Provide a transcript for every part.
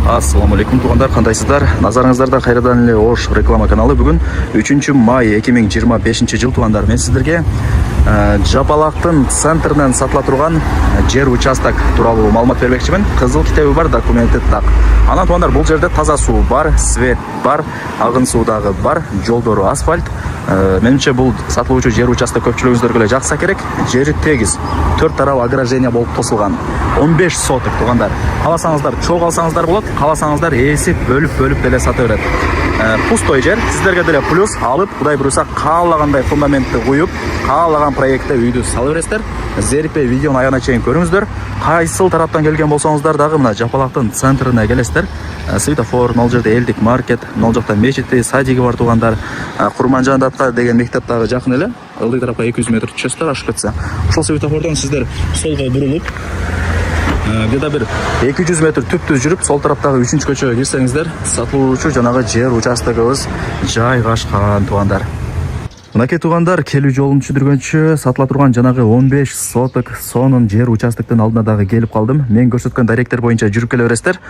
Ассаламу алейкум туғандар, қандайсыздар? Назарыңыздарда қайрадан эле Ош реклама каналы. Бүгін 3 май 2025 жыл туғандар. Мен сіздерге Жапалақтың центрінен сатыла тұрған жер участок туралы маалымат бермекчимин. Кызыл китеби бар, документи так. Анан туғандар, бұл жерде таза суу бар, свет бар, агын суудагы бар, жолдору асфальт. Менимче бул сатылуучу жер участок көпчүлүгүңүздөргө эле жакса керек. Жери тегиз, 4 тарап ограждение болуп тосулган. 15 соток туғандар. Кааласаңыздар чоң алсаңыздар болот, кааласаңыздар эсип бөлүп деле сата берет. Пустой жер, сиздерге деле плюс алып, Кудай буйруса каалагандай фундаментти куюп, каалаган проектте үйдү сала бересиздер. Зерикпей видеону аягына чейин көрүңүздөр. Кайсыл тараптан келген болсоңуздар дагы мына Жапалактын центрине келесиздер. Светофор, мол жерде элдик маркет, мол жакта мечити, садиги бар туғандар. Курманжандатка деген мектеп дагы жакын эле. Ылдый тарапка 200 метр түшөсүздөр, ашып кетсе. Ошол светофордон сиздер солго бурулуп, где-то бир 200 метр түптүз жүрүп, сол тараптагы 3-чү көчөгө кирсеңиздер, сатылуучу жанагы жер участогубуз жайгашкан туғандар. Мынакей туғандар, келүү жолун түшүндүргөнчү сатыла турган жанагы 15 соток сонун жер участоктун алдына дагы келип калдым. Мен көрсөткөн даректер боюнча жүрүп келе бересиздер.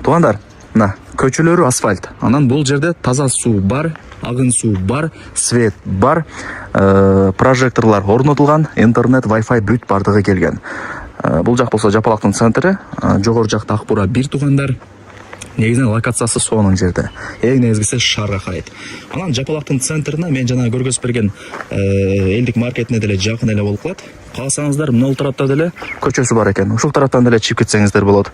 Туғандар, мына көчөлөрү асфальт. Анан бул жерде таза суу бар, агын суу бар, свет бар, прожекторлор орнотулган, интернет, Wi-Fi бүт бардыгы келген. Бул жак болсо Жапалактын центри, жогору жакта Акбура 1 туғандар. Негизинен локациясы сонун жерде. Эң негизгиси шаарга карайт. Анан Жапалактын центрине мен жана көргөзүп берген элдик маркетине деле жакын эле болуп калат. Кааласаңыздар, мына тарапта деле көчөсү бар экен. Ушул тараптан деле чыгып кетсеңиздер болот.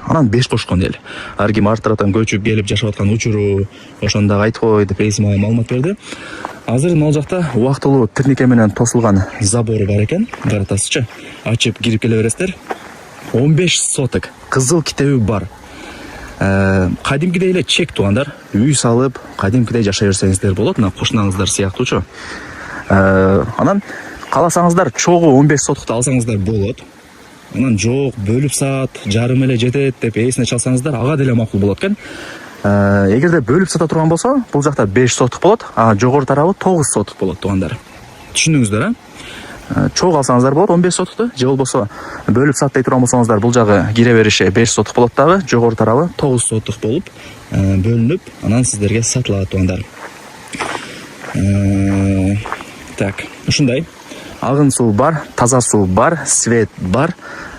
Анан 5 кошкон эл. Ар ким ар тараптан көчүп келип жашап аткан учуру, ошондо айтып кой деп эсиме маалымат берди. Азыр мына жакта убактылуу турнике менен тосулган забору бар экен. Каратасызчы. Ачып кирип келе бересиздер. 15 соток кызыл китеби бар. Кадимкидей эле чек туғандар, үй салып, кадимкидей жашай берсеңиздер болот, мына кошунаңыздар сыяктуучу. Анан кааласаңыздар чогуу 15 сотокты алсаңыздар болот. Анан жок, бөлүп саат, жарым эле жетет деп эсине чалсаңыздар, ага деле макул болот экен. Эгерде бөлүп сата турган болсо, бул жакта 5 соток болот, а жогору тарабы 9 соток болот туғандар. Түшүндүңүздөр, чоң алсаңыздар болот 15 сотокты, же болбосо бөлүп саттай турган болсоңуздар бул жагы кире бериши 5 соток болот дагы, жогору тарабы 9 соток болуп бөлүнүп, анан сиздерге сатылат туғандар. Так, ушундай. Агын суу бар, таза суу бар, свет бар.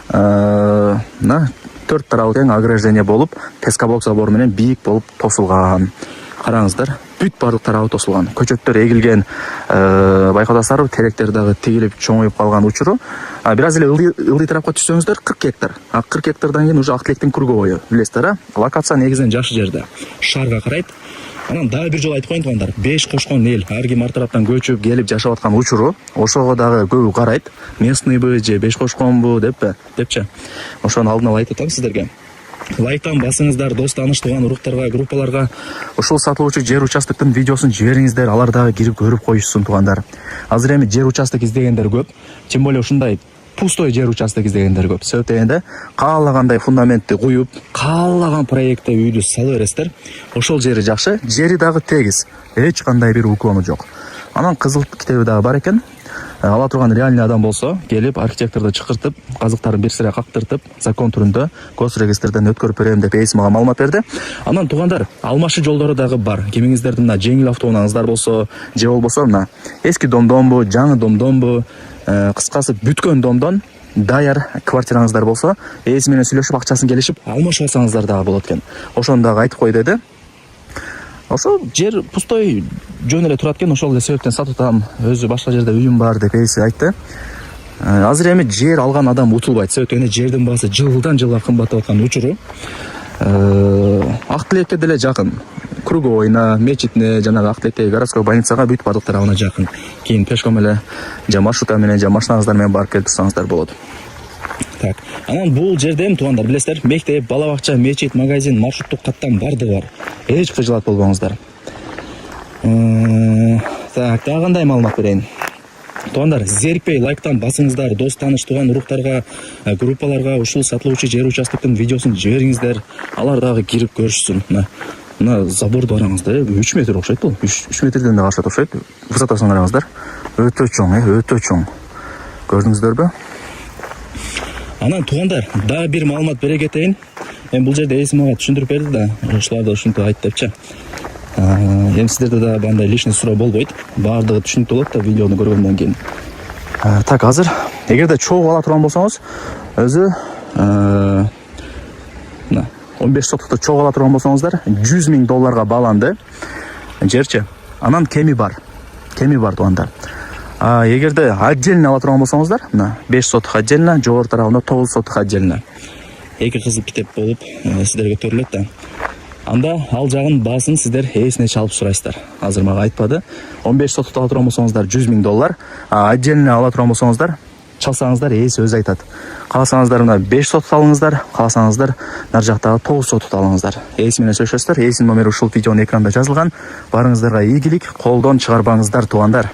4 тарабы тең ограждение болуп, пескоблок забору менен бийик болуп тосулган. Караңыздар, бүт барлык тарабы тосулган. Көчөттөр эгилген, байкадасыздарбы, теректер дагы тигилип чоңоюп калган учуру. Бир аз эле ылдый тарапка түшсөңүздөр 40 гектар. 40 гектардан кийин уже Актилектин круговой, билесиздер, локация негизинен жакшы жерде. Шаарга карайт. Анан дагы бир жолу айтып коеюн туғандар, 5 кошкон эл ар ким ар тараптан көчүп келип жашап аткан учуру, ошого дагы көбү карайт. Местныйбы же 5 кошконбу депчи. Ошону алдын ала айтып атам сиздерге. Лайктан басыңыздар, дос таныш туган уруктарга, группаларга ушул сатылуучу жер участоктун видеосун жибериңиздер, алар дагы кирип көрүп коюшсун тугандар. Азыр эми жер участок издегендер көп, тем более ушундай пустой жер участок издегендер көп. Себеп дегенде каалагандай фундаментти куюп, каалаган проектте үйдү сала бересиздер. Ошол жери жакшы, жери дагы тегиз, эч кандай бир уклону жок. Анан кызыл китеби дагы бар экен. Ала турган реальный адам болсо, келип архитекторду чакыртып, казыктарын бир сыра кактыртып, закон түрүндө госрегистрден өткөрүп берем деп эсимага маалымат берди. Анан тугандар, алмашы жолдору дагы бар. Кимиңиздердин мына жеңил автоунааңыздар болсо, же болбосо мына эски домдонбу, жаңы домдонбу, кыскасы бүткөн домдон даяр квартираңыздар болсо, эси менен сүйлөшүп акчасын келишип алмашып алсаңыздар дагы болот экен. Ошону дагы айтып кой деди. Ошо жер пустой жөн эле турат экен, ошол эле себептен сатып атам, өзү башка жерде үйүм бар деп эси айтты. Азыр эми жер алган адам утулбайт, себеп дегенде жердин баасы жылдан жылга кымбаттап аткан учуру. Актилекке деле жакын. Круговойна, мечитине, жанагы Актилектеги городской больницага бүт бардык тарабына жакын. Кийин пешком эле же маршрутка менен, же машинаңыздар менен барып келип турсаңыздар болот. Так, анан бул жерде эми тугандар, билесиздер, мектеп, бала бакча, мечит, магазин, маршруттук каттам бардыгы бар. Эч кыжылат болбоңуздар. Так, дагы кандай маалымат берейин? Тугандар, зерикпей лайктан басыңыздар, дос таныш туган уруктарга, группаларга ушул сатылуучу жер участоктун видеосун жибериңиздер. Алар дагы кирип көрүшсүн. Мына заборду караңыздар, 3 метр окшойт бул. 3 метрден да ашат окшойт. Высотасын караңыздар. Өтө чоң, өтө чоң. Көрдүңүздөрбү? Анан тугандар, дагы бир маалымат бере кетейин. Эми бул жерде эси мага түшүндүрүп берди да, ушулар да ушинтип айт депчи. Эми сиздерде да бандай лишний суроо болбойт. Баардыгы түшүнүктүү болот да видеону көргөндөн кийин. Так, азыр эгерде чогуу ала турган болсоңуз, өзү 15 соттукту чогуу ала турган болсоңуздар, $100,000 бааланды жерчи. Анан кеми бар туугандар. Эгерде отдельно ала турган болсоңуздар, 5 соттук отдельно, жогору тарабында 9 соттук отдельно. Эки кызыл китеп болуп сиздерге көрүлөт да. Анда ал жагын баасын сиздер ээсине чалып сурайсыздар. Азыр мага айтпады. 15 соттукту ала турган болсоңуздар $100,000, отдельно ала турган болсоңуздар чалсаңыздар ээси өзү айтат. Кааласаңыздар мына 5 соттукту алыңыздар, кааласаңыздар нар жактагы 9 соттукту алыңыздар. Ээси менен сүйлөшөсүздөр. Ээсинин номери ушул видеонун экранында жазылган. Барыңыздарга ийгилик, колдон чыгарбаңыздар туугандар.